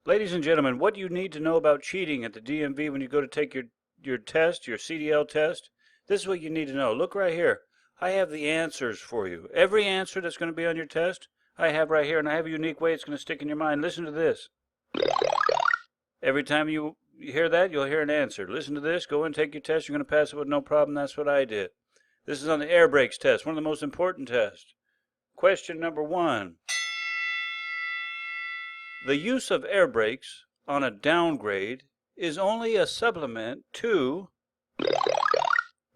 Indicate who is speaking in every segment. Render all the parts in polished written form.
Speaker 1: Ladies and gentlemen, what you need to know about cheating at the DMV when you go to take your test, your CDL test, this is what you need to know. Look right here. I have the answers for you. Every answer that's going to be on your test, I have right here, and I have a unique way it's going to stick in your mind. Listen to this. Every time you hear that, you'll hear an answer. Listen to this. Go and take your test. You're going to pass it with no problem. That's what I did. This is on the air brakes test, one of the most important tests. Question number 1. The use of air brakes on a downgrade is only a supplement to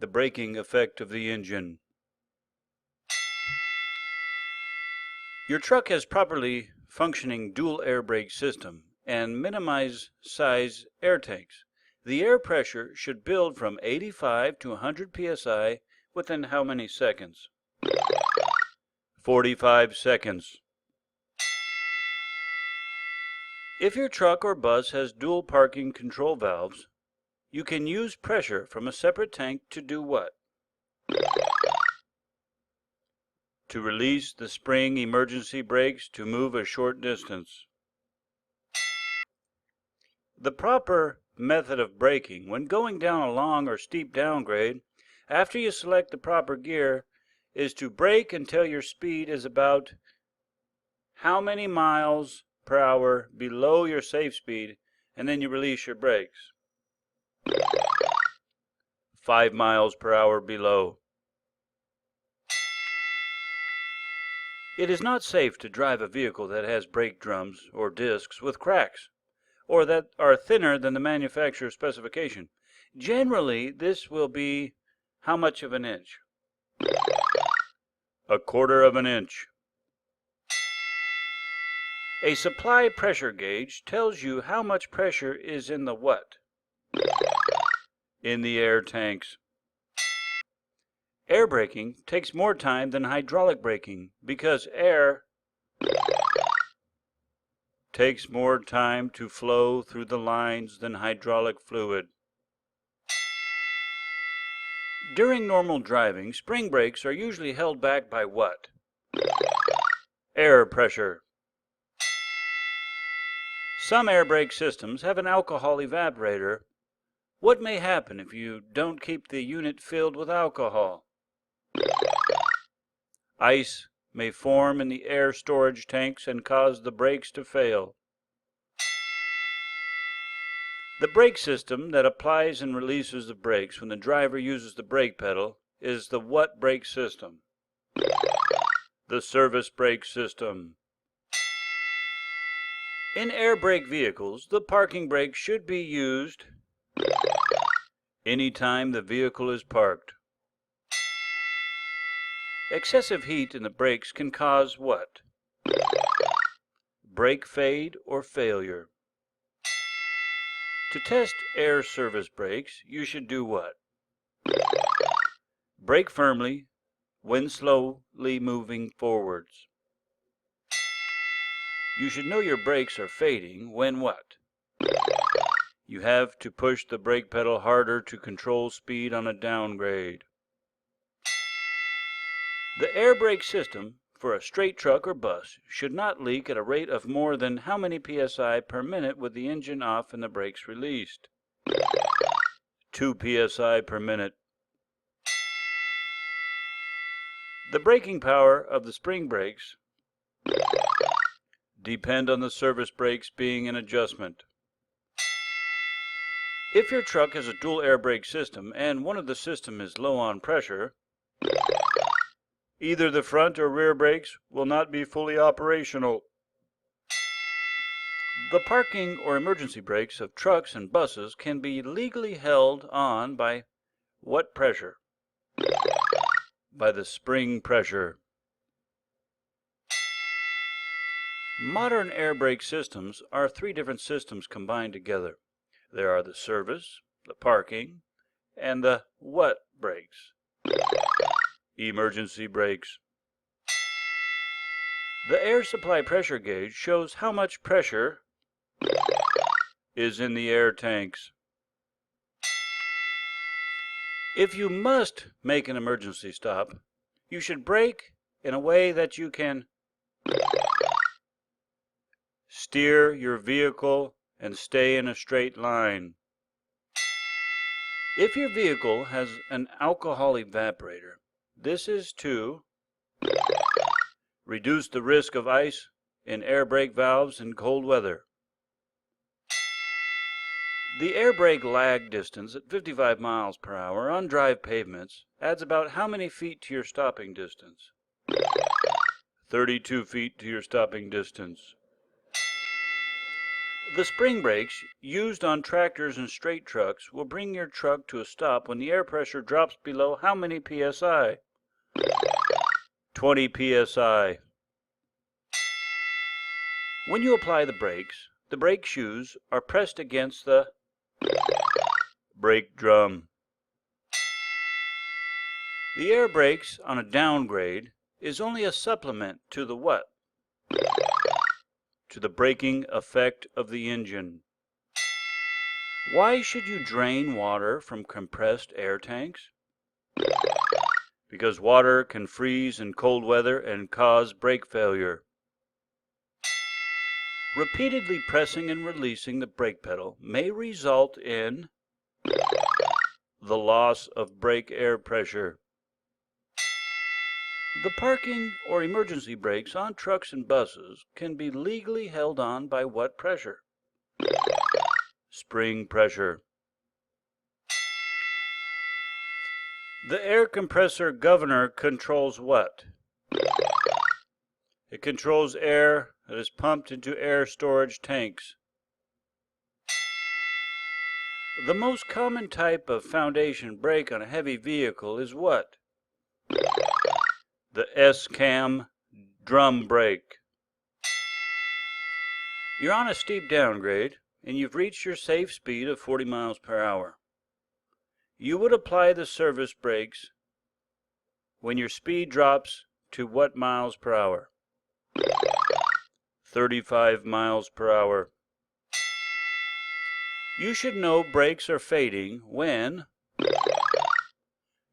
Speaker 1: the braking effect of the engine. Your truck has properly functioning dual air brake system and minimize size air tanks. The air pressure should build from 85 to 100 psi within how many seconds? 45 seconds. If your truck or bus has dual parking control valves, you can use pressure from a separate tank to do what? To release the spring emergency brakes to move a short distance. The proper method of braking when going down a long or steep downgrade, after you select the proper gear, is to brake until your speed is about how many miles per hour below your safe speed, and then you release your brakes. 5 miles per hour below. It is not safe to drive a vehicle that has brake drums or discs with cracks, or that are thinner than the manufacturer's specification. Generally, this will be how much of an inch? 1/4 of an inch. A supply pressure gauge tells you how much pressure is in the what? In the air tanks. Air braking takes more time than hydraulic braking because air takes more time to flow through the lines than hydraulic fluid. During normal driving, spring brakes are usually held back by what? Air pressure. Some air brake systems have an alcohol evaporator. What may happen if you don't keep the unit filled with alcohol? Ice may form in the air storage tanks and cause the brakes to fail. The brake system that applies and releases the brakes when the driver uses the brake pedal is the what brake system? The service brake system. In air brake vehicles, the parking brake should be used anytime the vehicle is parked. Excessive heat in the brakes can cause what? Brake fade or failure. To test air service brakes, you should do what? Brake firmly when slowly moving forwards. You should know your brakes are fading when what? You have to push the brake pedal harder to control speed on a downgrade. The air brake system for a straight truck or bus should not leak at a rate of more than how many psi per minute with the engine off and the brakes released? 2 psi per minute. The braking power of the spring brakes depend on the service brakes being in adjustment. If your truck has a dual air brake system and one of the system is low on pressure, either the front or rear brakes will not be fully operational. The parking or emergency brakes of trucks and buses can be legally held on by what pressure? By the spring pressure. Modern air brake systems are 3 different systems combined together. There are the service, the parking, and the what brakes? Emergency brakes. The air supply pressure gauge shows how much pressure is in the air tanks. If you must make an emergency stop, you should brake in a way that you can Steer your vehicle and stay in a straight line. If your vehicle has an alcohol evaporator, this is to reduce the risk of ice in air brake valves in cold weather. The air brake lag distance at 55 miles per hour on dry pavements adds about how many feet to your stopping distance? 32 feet to your stopping distance. The spring brakes used on tractors and straight trucks will bring your truck to a stop when the air pressure drops below how many psi? 20 psi. When you apply the brake shoes are pressed against the brake drum. The air brakes on a downgrade is only a supplement to the what? To the braking effect of the engine. Why should you drain water from compressed air tanks? Because water can freeze in cold weather and cause brake failure. Repeatedly pressing and releasing the brake pedal may result in the loss of brake air pressure. The parking or emergency brakes on trucks and buses can be legally held on by what pressure? Spring pressure. The air compressor governor controls what? It controls air that is pumped into air storage tanks. The most common type of foundation brake on a heavy vehicle is what? The S-cam drum brake. You're on a steep downgrade and you've reached your safe speed of 40 miles per hour. You would apply the service brakes when your speed drops to what miles per hour? 35 miles per hour. You should know brakes are fading when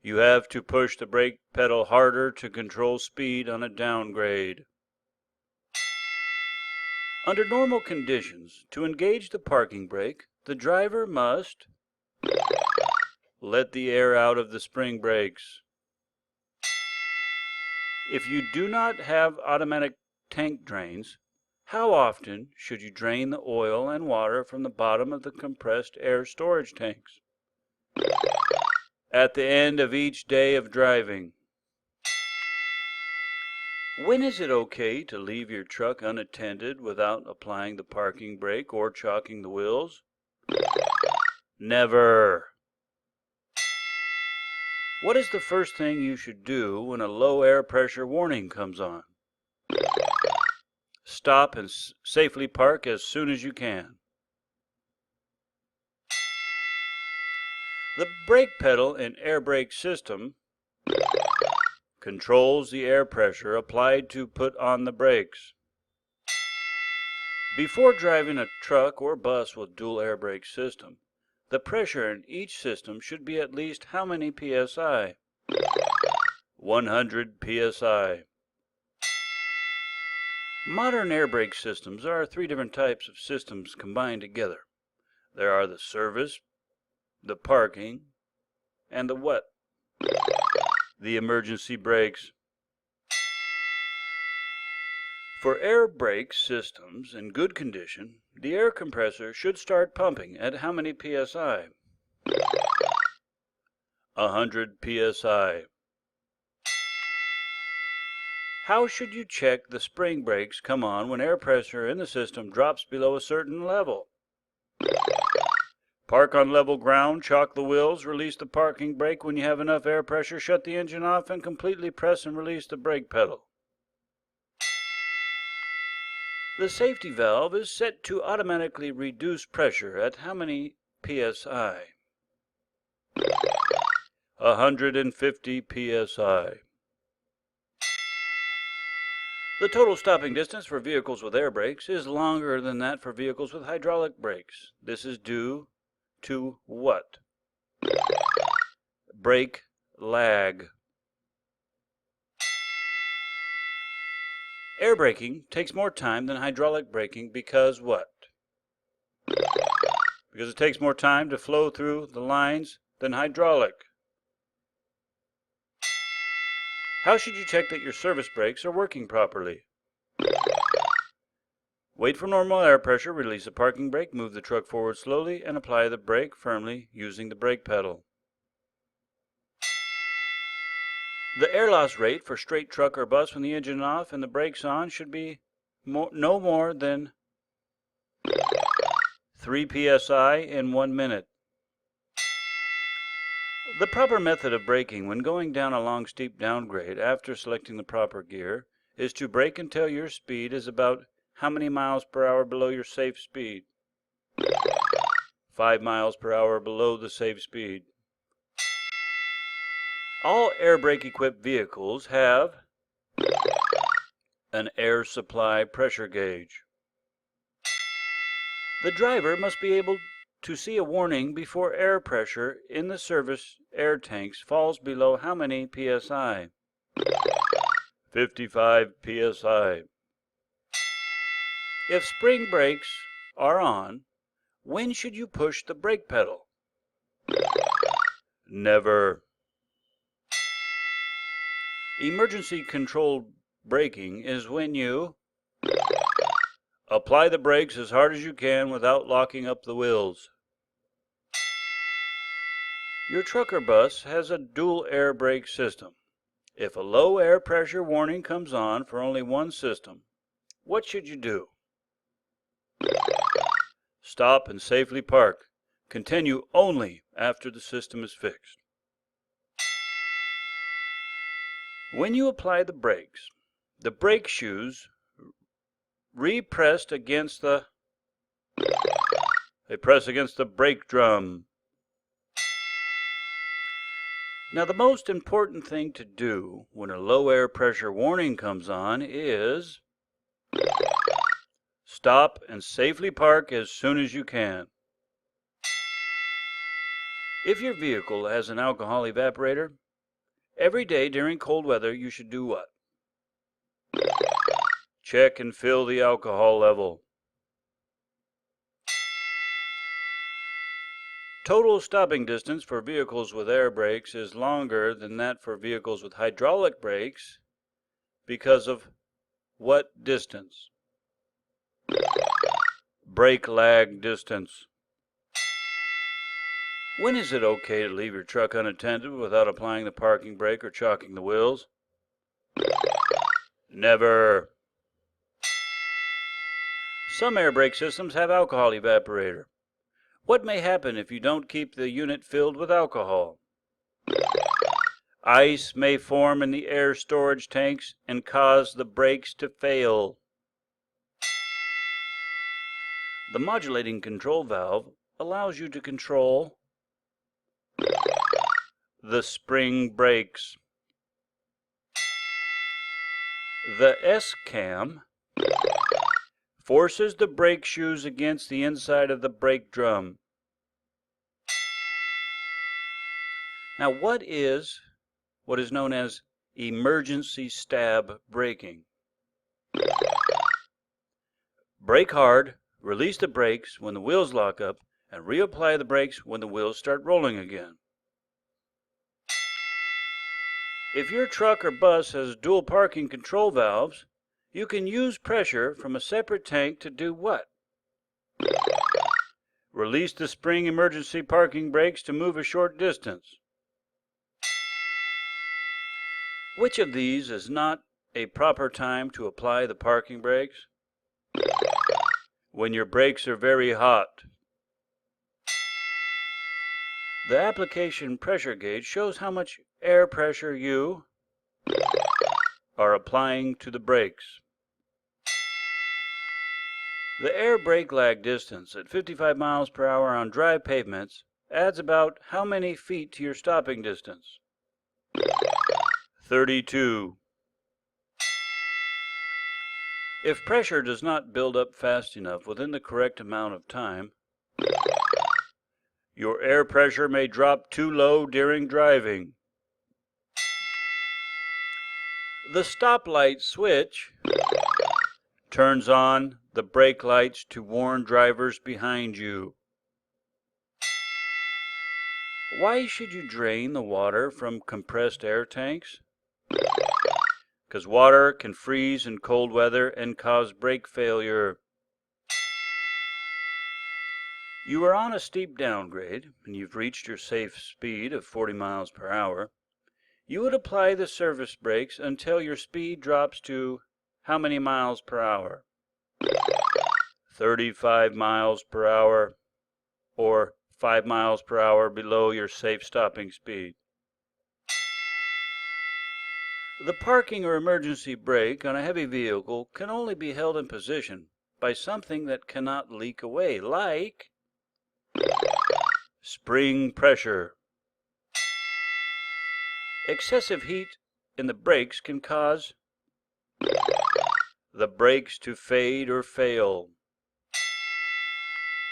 Speaker 1: you have to push the brake pedal harder to control speed on a downgrade. Under normal conditions, to engage the parking brake, the driver must let the air out of the spring brakes. If you do not have automatic tank drains, how often should you drain the oil and water from the bottom of the compressed air storage tanks? At the end of each day of driving. When is it okay to leave your truck unattended without applying the parking brake or chalking the wheels? Never. What is the first thing you should do when a low air pressure warning comes on? Stop and safely park as soon as you can. The brake pedal and air brake system controls the air pressure applied to put on the brakes. Before driving a truck or bus with dual air brake system, the pressure in each system should be at least how many psi? 100 psi. Modern air brake systems are three different types of systems combined together. There are the service, the parking, and the what? The emergency brakes. For air brake systems in good condition, the air compressor should start pumping at how many psi? 100 psi. How should you check the spring brakes come on when air pressure in the system drops below a certain level? Park on level ground, chalk the wheels, release the parking brake when you have enough air pressure, shut the engine off, and completely press and release the brake pedal. The safety valve is set to automatically reduce pressure at how many psi? 150 psi. The total stopping distance for vehicles with air brakes is longer than that for vehicles with hydraulic brakes. This is due to what? Brake lag. Air braking takes more time than hydraulic braking because what? Because it takes more time to flow through the lines than hydraulic. How should you check that your service brakes are working properly? Wait for normal air pressure, release the parking brake, move the truck forward slowly, and apply the brake firmly using the brake pedal. The air loss rate for straight truck or bus when the engine is off and the brakes on should be no more than 3 psi in 1 minute. The proper method of braking when going down a long steep downgrade after selecting the proper gear is to brake until your speed is about how many miles per hour below your safe speed? 5 miles per hour below the safe speed. All air brake equipped vehicles have an air supply pressure gauge. The driver must be able to see a warning before air pressure in the service air tanks falls below how many psi? 55 psi. If spring brakes are on, when should you push the brake pedal? Never. Emergency controlled braking is when you apply the brakes as hard as you can without locking up the wheels. Your truck or bus has a dual air brake system. If a low air pressure warning comes on for only one system, what should you do? Stop and safely park. Continue only after the system is fixed. When you apply the brakes, the brake shoes press against the brake drum. Now the most important thing to do when a low air pressure warning comes on is stop and safely park as soon as you can. If your vehicle has an alcohol evaporator, every day during cold weather you should do what? Check and fill the alcohol level. Total stopping distance for vehicles with air brakes is longer than that for vehicles with hydraulic brakes because of what distance? Brake lag distance. When is it okay to leave your truck unattended without applying the parking brake or chalking the wheels? Never. Some air brake systems have alcohol evaporator. What may happen if you don't keep the unit filled with alcohol? Ice may form in the air storage tanks and cause the brakes to fail. The modulating control valve allows you to control the spring brakes. The S-cam forces the brake shoes against the inside of the brake drum. Now what is known as emergency stab braking? Brake hard, release the brakes when the wheels lock up, and reapply the brakes when the wheels start rolling again. If your truck or bus has dual parking control valves, you can use pressure from a separate tank to do what? Release the spring emergency parking brakes to move a short distance. Which of these is not a proper time to apply the parking brakes? When your brakes are very hot. The application pressure gauge shows how much air pressure you are applying to the brakes. The air brake lag distance at 55 miles per hour on dry pavements adds about how many feet to your stopping distance? 32. If pressure does not build up fast enough within the correct amount of time, your air pressure may drop too low during driving. The stoplight switch turns on the brake lights to warn drivers behind you? Why should you drain the water from compressed air tanks? Because water can freeze in cold weather and cause brake failure. You are on a steep downgrade and you've reached your safe speed of 40 miles per hour. You would apply the surface brakes until your speed drops to how many miles per hour? 35 miles per hour, or 5 miles per hour below your safe stopping speed. The parking or emergency brake on a heavy vehicle can only be held in position by something that cannot leak away, like spring pressure. Excessive heat in the brakes can cause the brakes to fade or fail.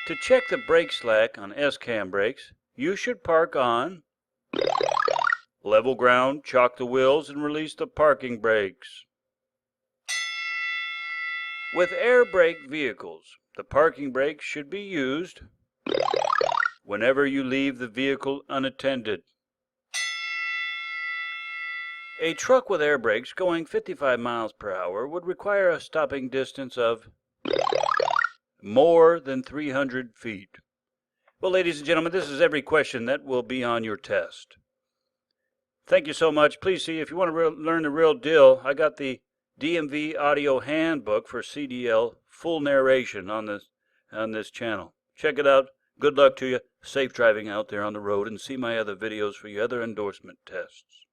Speaker 1: To check the brake slack on S-cam brakes, you should park on level ground, chock the wheels, and release the parking brakes. With air brake vehicles, the parking brake should be used whenever you leave the vehicle unattended. A truck with air brakes going 55 miles per hour would require a stopping distance of more than 300 feet. Well, ladies and gentlemen, this is every question that will be on your test. Thank you so much. Please see, if you want to learn the real deal, I got the DMV audio handbook for CDL full narration on this channel. Check it out. Good luck to you. Safe driving out there on the road, and see my other videos for your other endorsement tests.